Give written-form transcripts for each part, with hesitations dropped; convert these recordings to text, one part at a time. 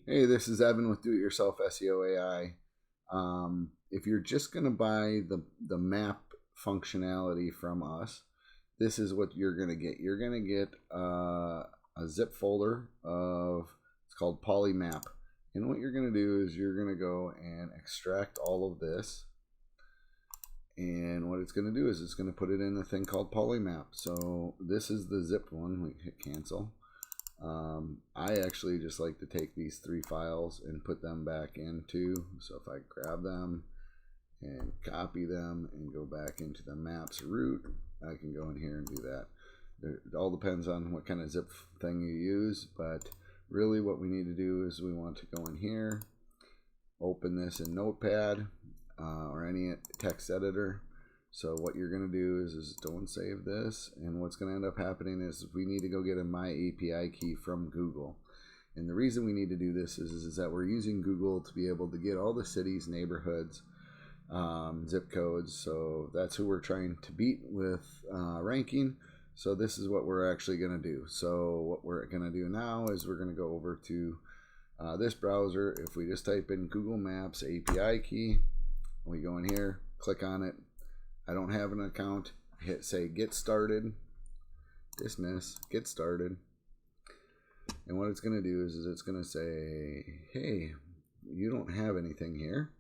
Hey, this is Evan with Do It Yourself SEO AI. If you're just going to buy the map functionality from us, this is what you're going to get. You're going to get a zip folder of, it's called Polymap. And what you're going to do is you're going to go and extract all of this. And what it's going to do is it's going to put it in a thing called Polymap. So this is the zipped one. We hit cancel. I actually just like to take these three files and put them back into, so if I grab them and copy them and go back into the maps root, I can go in here and do that. It all depends on what kind of zip thing you use, but really what we need to do is we want to go in here, open this in Notepad or any text editor. So what you're going to do is don't save this, and what's going to end up happening is we need to go get a My API key from Google. And the reason we need to do this is that we're using Google to be able to get all the cities, neighborhoods, zip codes. So that's who we're trying to beat with ranking. So this is what we're actually going to do. So what we're going to do now is we're going to go over to this browser. If we just type in Google Maps API key, we go in here, click on it. I don't have an account. Hit say get started, dismiss, get started. And what it's going to do is it's going to say, hey, you don't have anything here.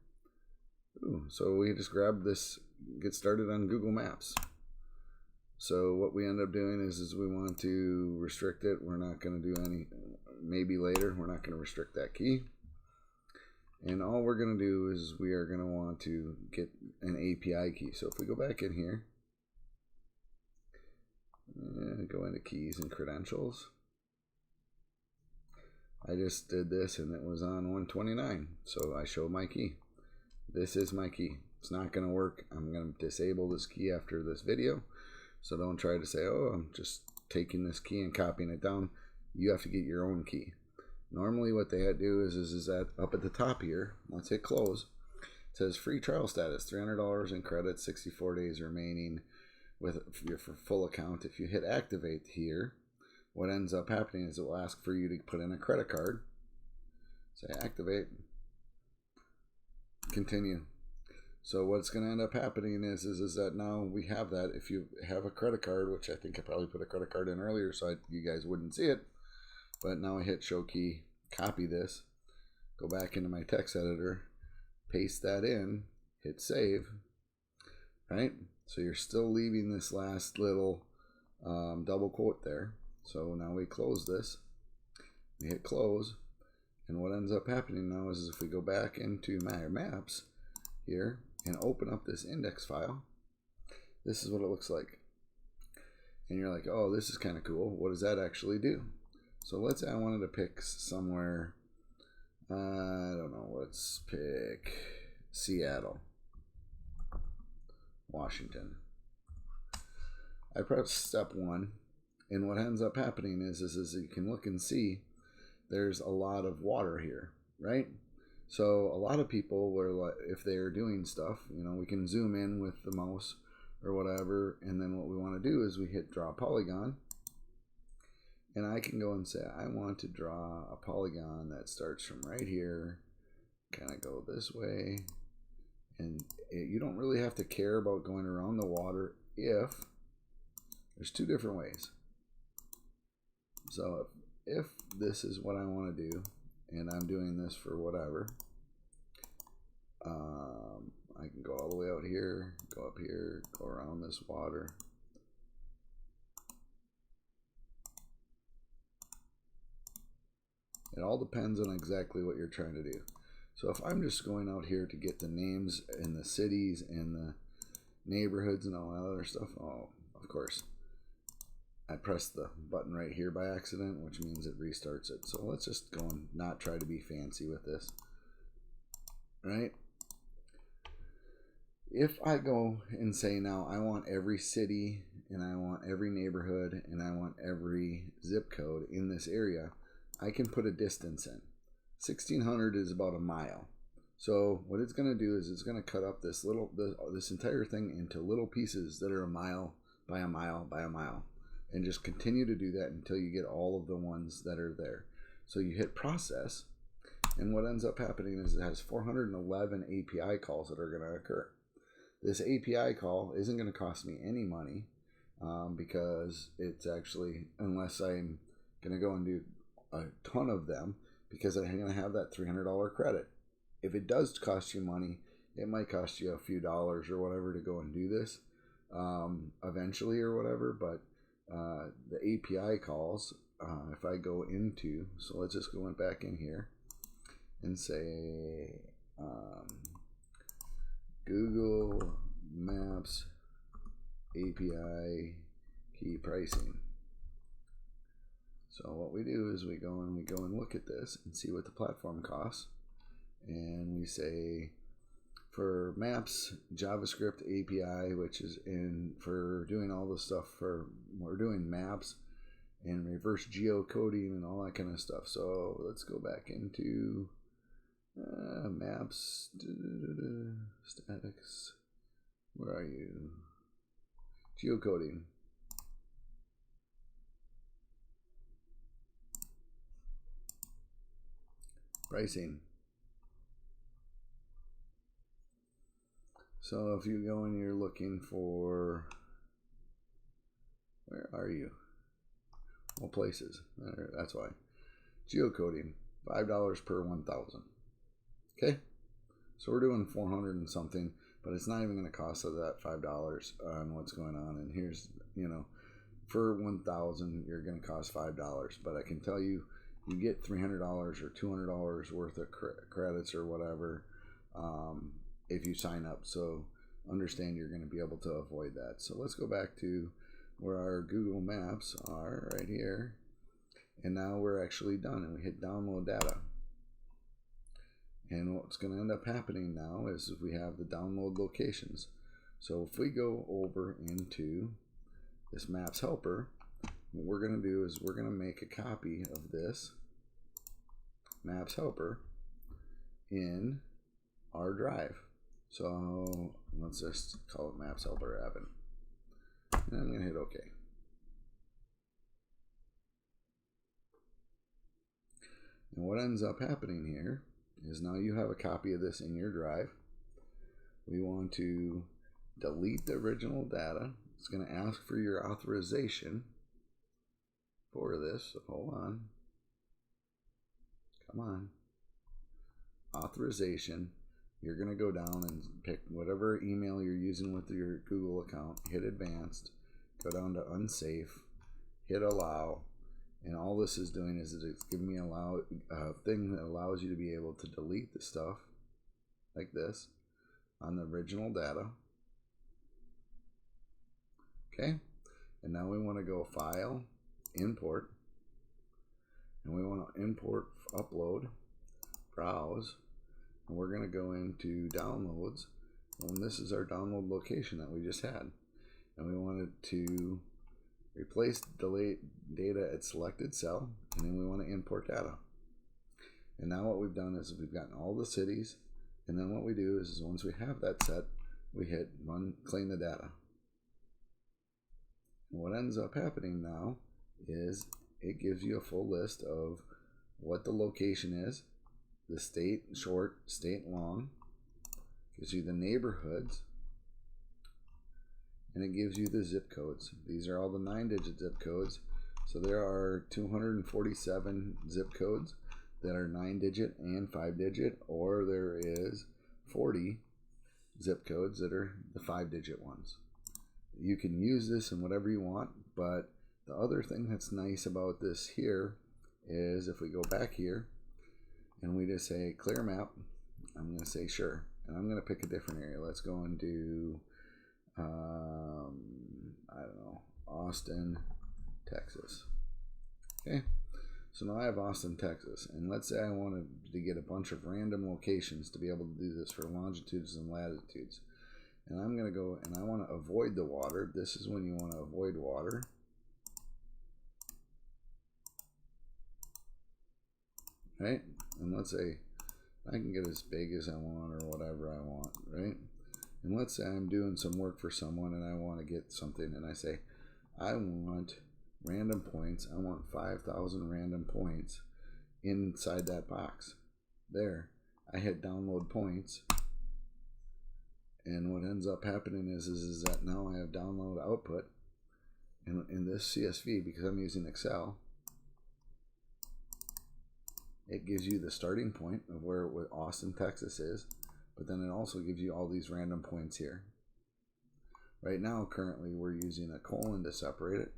Ooh, so we just grab this, get started on Google Maps. So what we end up doing is we want to restrict it. We're not going to do any, maybe later, we're not going to restrict that key. And all we're going to do is we are going to want to get an API key. So if we go back in here, go into keys and credentials. I just did this and it was on 129. So I show my key. This is my key. It's not going to work. I'm going to disable this key after this video. So don't try to say, oh, I'm just taking this key and copying it down. You have to get your own key. Normally what they do is that up at the top here, once hit close, it says free trial status, $300 in credits, 64 days remaining with your full account. If you hit activate here, what ends up happening is it will ask for you to put in a credit card. Say activate, continue. So what's going to end up happening is that now we have that. If you have a credit card, which I think I probably put a credit card in earlier so you guys wouldn't see it, but now I hit show key, copy this, go back into my text editor, paste that in, hit save, right? So you're still leaving this last little double quote there. So now we close this, we hit close, and what ends up happening now is if we go back into my maps here and open up this index file, this is what it looks like. And you're like, oh, this is kind of cool. What does that actually do? So let's say I wanted to pick somewhere, I don't know, let's pick Seattle, Washington. I press step 1, and what ends up happening is you can look and see there's a lot of water here, right? So a lot of people were, if they're doing stuff, we can zoom in with the mouse or whatever, and then what we want to do is we hit draw polygon. And I can go and say, I want to draw a polygon that starts from right here, kind of go this way. And you don't really have to care about going around the water if there's two different ways. So if this is what I want to do, and I'm doing this for whatever, I can go all the way out here, go up here, go around this water. It all depends on exactly what you're trying to do. So if I'm just going out here to get the names and the cities and the neighborhoods and all that other stuff, oh, of course, I pressed the button right here by accident, which means it restarts it. So let's just go and not try to be fancy with this, right? If I go and say now I want every city and I want every neighborhood and I want every zip code in this area, I can put a distance in. 1600 is about a mile. So what it's going to do is it's going to cut up this entire thing into little pieces that are a mile by a mile by a mile, and just continue to do that until you get all of the ones that are there. So you hit process, And what ends up happening is it has 411 API calls that are going to occur. This API call isn't going to cost me any money because it's actually, unless I'm going to go and do a ton of them, because I'm going to have that $300 credit. If it does cost you money, it might cost you a few dollars or whatever to go and do this eventually or whatever. But the API calls, if I go into, so let's just go back in here and say Google Maps API key pricing. So what we do is we go and look at this and see what the platform costs, and we say for Maps JavaScript API, which is in for doing all the stuff we're doing maps and reverse geocoding and all that kind of stuff. So let's go back into maps statics. Where are you? Geocoding. Pricing. So if you go and you're looking for, where are you? Well, places. That's why. Geocoding, $5 per 1,000. Okay, so we're doing 400 and something, but it's not even going to cost us that $5 on what's going on. And here's, for 1,000, you're going to cost $5, but I can tell you, you get $300 or $200 worth of credits or whatever if you sign up. So understand you're going to be able to avoid that. So let's go back to where our Google Maps are right here. And now we're actually done, and we hit download data. And what's going to end up happening now is we have the download locations. So if we go over into this Maps helper, what we're going to do is we're going to make a copy of this Maps helper in our drive. So let's just call it Maps helper admin. And I'm going to hit OK. And what ends up happening here is now you have a copy of this in your drive. We want to delete the original data. It's going to ask for your authorization for this. So hold on. Come on. Authorization. You're going to go down and pick whatever email you're using with your Google account. Hit advanced. Go down to unsafe. Hit allow. And all this is doing is it's giving me a thing that allows you to be able to delete the stuff like this on the original data. Okay. And now we want to go File, Import. And we want to import, upload, browse. And we're going to go into downloads. And this is our download location that we just had. And we wanted to replace delete data at selected cell, and then we want to import data. And now what we've done is we've gotten all the cities, and then what we do is once we have that set, we hit run, clean the data. And what ends up happening now is it gives you a full list of what the location is, the state short, state long, gives you the neighborhoods, and it gives you the zip codes. These are all the 9-digit zip codes. So there are 247 zip codes that are 9-digit and 5-digit, or there is 40 zip codes that are the 5-digit ones. You can use this in whatever you want, but the other thing that's nice about this here is if we go back here and we just say clear map, I'm going to say sure, and I'm going to pick a different area. Let's go and do I don't know, Austin, Texas. Okay, so now I have Austin, Texas, and let's say I wanted to get a bunch of random locations to be able to do this for longitudes and latitudes. And I'm going to go and I want to avoid the water. This is when you want to avoid water. Right? And let's say I can get as big as I want or whatever I want, right? And let's say I'm doing some work for someone and I want to get something, and I say I want random points. I want 5,000 random points inside that box. there, I hit download points, and what ends up happening is that now I have download output in this CSV, because I'm using Excel. It gives you the starting point of where Austin, Texas is, but then it also gives you all these random points here. Right now, currently, we're using a colon to separate it.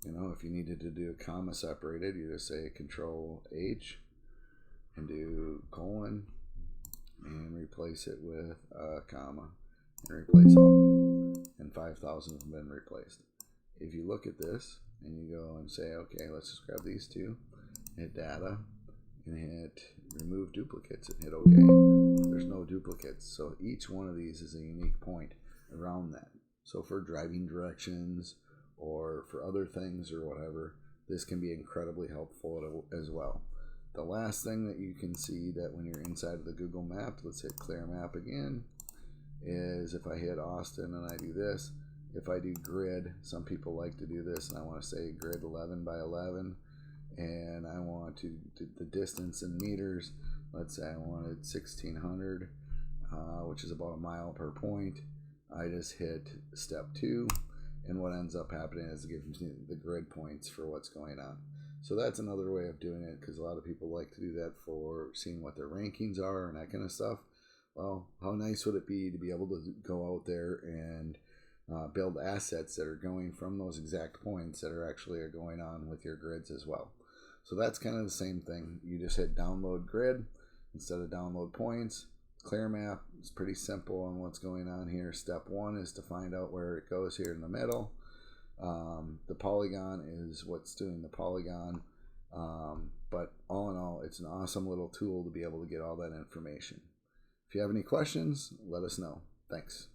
You know, if you needed to do a comma separated, you just say Control H and do colon and replace it with a comma and replace all. And 5,000 have been replaced. If you look at this and you go and say, okay, let's just grab these two, hit data, and hit remove duplicates and hit OK. There's no duplicates. So each one of these is a unique point around that. So for driving directions or for other things or whatever, this can be incredibly helpful as well. The last thing that you can see that when you're inside of the Google map, let's hit clear map again, is if I hit Austin and I do this, if I do grid, some people like to do this, and I want to say grid 11 by 11, and I want to do the distance in meters. Let's say I wanted 1600, which is about a mile per point. I just hit step 2, and what ends up happening is it gives me the grid points for what's going on. So that's another way of doing it, because a lot of people like to do that for seeing what their rankings are and that kind of stuff. Well, how nice would it be to be able to go out there and build assets that are going from those exact points that are actually going on with your grids as well. So that's kind of the same thing. You just hit download grid instead of download points. Clear map is pretty simple on what's going on here. Step 1 is to find out where it goes here in the middle. The polygon is what's doing the polygon. But all in all, it's an awesome little tool to be able to get all that information. If you have any questions, let us know. Thanks.